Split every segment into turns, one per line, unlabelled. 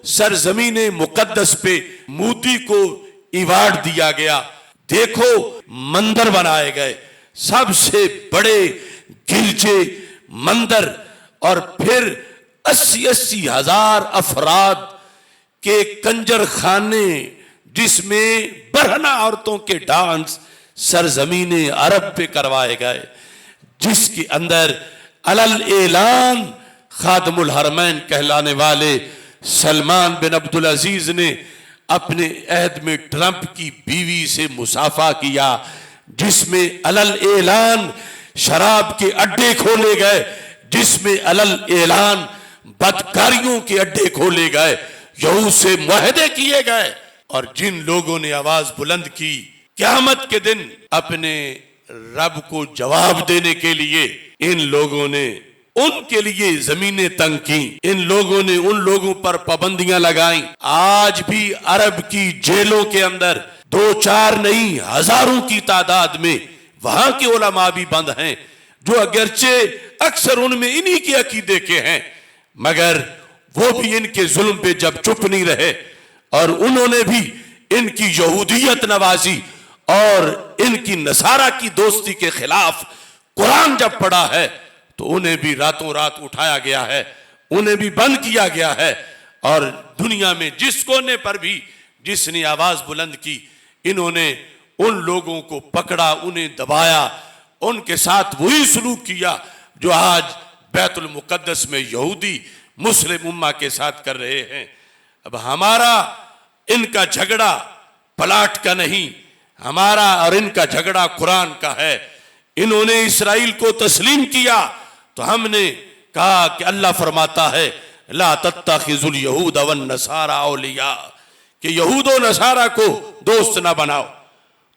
सरजमीन मुकद्दस पे मोदी को इवार्ड दिया गया। देखो मंदिर बनाए गए, सबसे बड़े गिरजे मंदिर, और फिर 80-80 हजार अफराद के कंजर खाने जिसमें बरहना औरतों के डांस सरजमीन अरब पे करवाए गए, जिसके अंदर अलल एलान खादमुल हरमैन कहलाने वाले सलमान बिन अब्दुल अजीज ने अपने अहद में ट्रंप की बीवी से मुसाफा किया, जिसमें अलल एलान शराब के अड्डे खोले गए, जिसमें अलल एलान बदकारियों के अड्डे खोले गए, यहूद से मुआहदे किए गए। और जिन लोगों ने आवाज बुलंद की क़यामत के दिन अपने रब को जवाब देने के लिए, इन लोगों ने उनके लिए जमीनें तंग की, इन लोगों ने उन लोगों पर पाबंदियां लगाई। आज भी अरब की जेलों के अंदर 2-4 नहीं हजारों की तादाद में वहां के उलमा भी बंद हैं, जो अगरचे अक्सर उनमें इन्हीं के अकीदे के हैं, मगर वो भी इनके जुल्म पे जब चुप नहीं रहे और उन्होंने भी इनकी यहूदियत नवाजी और इनकी नसारा की दोस्ती के खिलाफ कुरान जब पढ़ा है, तो उन्हें भी रातों रात उठाया गया है, उन्हें भी बंद किया गया है। और दुनिया में जिस कोने पर भी जिसने आवाज बुलंद की, इन्होंने उन लोगों को पकड़ा, उन्हें दबाया, उनके साथ वही सलूक किया जो आज बैतुल मुकद्दस में यहूदी मुस्लिम उम्मा के साथ कर रहे हैं। अब हमारा इनका झगड़ा प्लाट का नहीं, हमारा और इनका झगड़ा कुरान का है। इन्होंने इस्राइल को तस्लीम किया तो हमने कहा कि अल्लाह फरमाता है ला तत्तखिजुल यहूद वन नसारा औलिया, कि यहूद और नसारा को दोस्त ना बनाओ।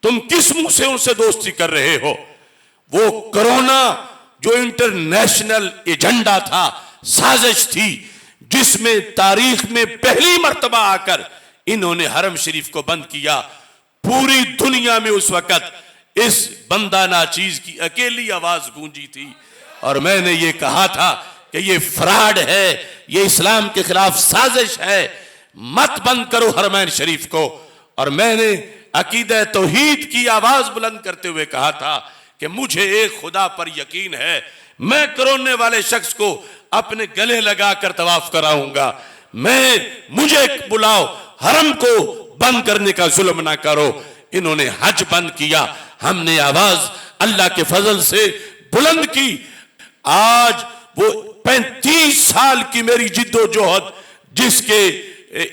तुम किस मुंह से उनसे दोस्ती कर रहे हो? वो कोरोना जो इंटरनेशनल एजेंडा था, साजिश थी, जिसमें तारीख में पहली मर्तबा आकर इन्होंने हरम शरीफ को बंद किया। पूरी दुनिया में उस वक्त इस बंदा नाचीज की अकेली आवाज गूंजी थी और मैंने ये कहा था कि ये फ्रॉड है, ये इस्लाम के खिलाफ साजिश है, मत बंद करो हरमैन शरीफ को। और मैंने अकीदा तौहीद की आवाज बुलंद करते हुए कहा था कि मुझे एक खुदा पर यकीन है, मैं कोरोने वाले शख्स को अपने गले लगाकर तवाफ कराऊंगा, मुझे बुलाओ, हरम को बंद करने का जुल्म ना करो। इन्होंने हज बंद किया, हमने आवाज अल्लाह के फजल से बुलंद की। आज वो 35 साल की मेरी जिद्दोजहद, जिसके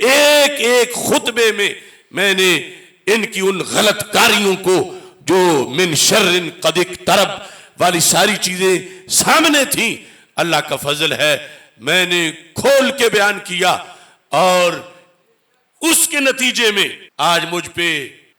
एक एक खुतबे में मैंने इनकी उन गलत कारियों को जो मिन शर्रिन कद इक्तरब वाली सारी चीजें सामने थी, अल्लाह का फजल है मैंने खोल के बयान किया और उसके नतीजे में आज मुझ पे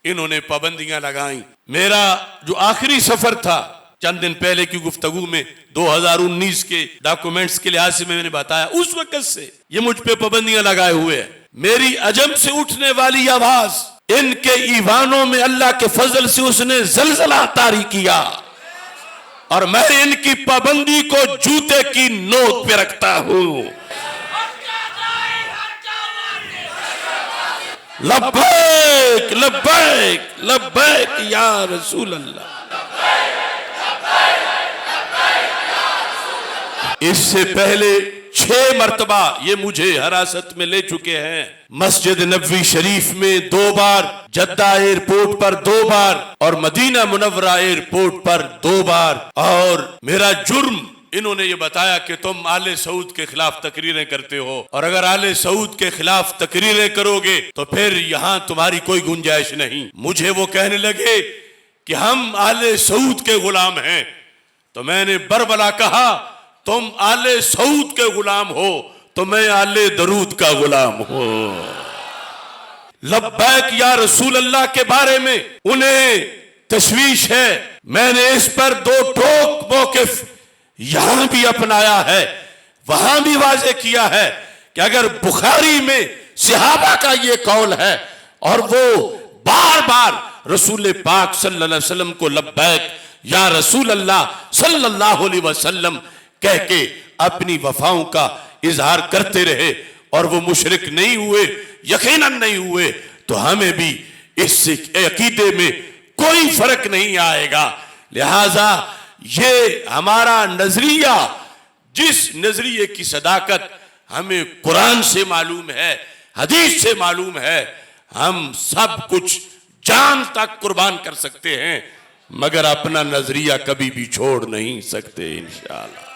इन्होंने पाबंदियां लगाई। मेरा जो आखिरी सफर था चंद दिन पहले की गुफ्तगू में 2019 के डॉक्यूमेंट्स के लिहाज से मैंने बताया, उस वक्त से ये मुझ पे पाबंदियां लगाए हुए हैं। मेरी अजम से उठने वाली आवाज इनके ईवानों में अल्लाह के फजल से उसने जलजला तारी किया और मैं इनकी पाबंदी को जूते की नोक पे रखता हूं। लब्बैक लब्बैक लब्बैक या रसूल अल्लाह। इससे पहले 6 मर्तबा ये मुझे हिरासत में ले चुके हैं। मस्जिद नबवी शरीफ में 2 बार, जद्दा एयरपोर्ट पर 2 बार और मदीना मुनव्वरा एयरपोर्ट पर 2 बार। और मेरा जुर्म इन्होंने ये बताया कि तुम आले सऊद के खिलाफ तकरीरें करते हो और अगर आले सऊद के खिलाफ तकरीरें करोगे तो फिर यहां तुम्हारी कोई गुंजाइश नहीं। मुझे वो कहने लगे कि हम आले सऊद के गुलाम हैं, तो मैंने बरबला कहा तुम आले सऊद के गुलाम हो तो मैं आले दरूद का गुलाम हूं। लब्बैक या रसूल अल्लाह के बारे में उन्हें तशवीश है। मैंने इस पर 2 ठोक मौकिफ यहां भी अपनाया है, वहां भी वाजे किया है कि अगर बुखारी में सहाबा का ये कौल है और वो बार बार रसूल पाक सल्लल्लाहु अलैहि वसल्लम को लब्बैक या रसूल अल्लाह सल्लल्लाहु अलैहि वसल्लम कह के अपनी वफाओं का इजहार करते रहे और वो मुशरिक नहीं हुए, यकीनन नहीं हुए, तो हमें भी इस अकीदे में कोई फर्क नहीं आएगा। लिहाजा ये हमारा नजरिया, जिस नजरिए की सदाकत हमें कुरान से मालूम है, हदीस से मालूम है, हम सब कुछ जान तक कुर्बान कर सकते हैं, मगर अपना नजरिया कभी भी छोड़ नहीं सकते इंशाअल्लाह।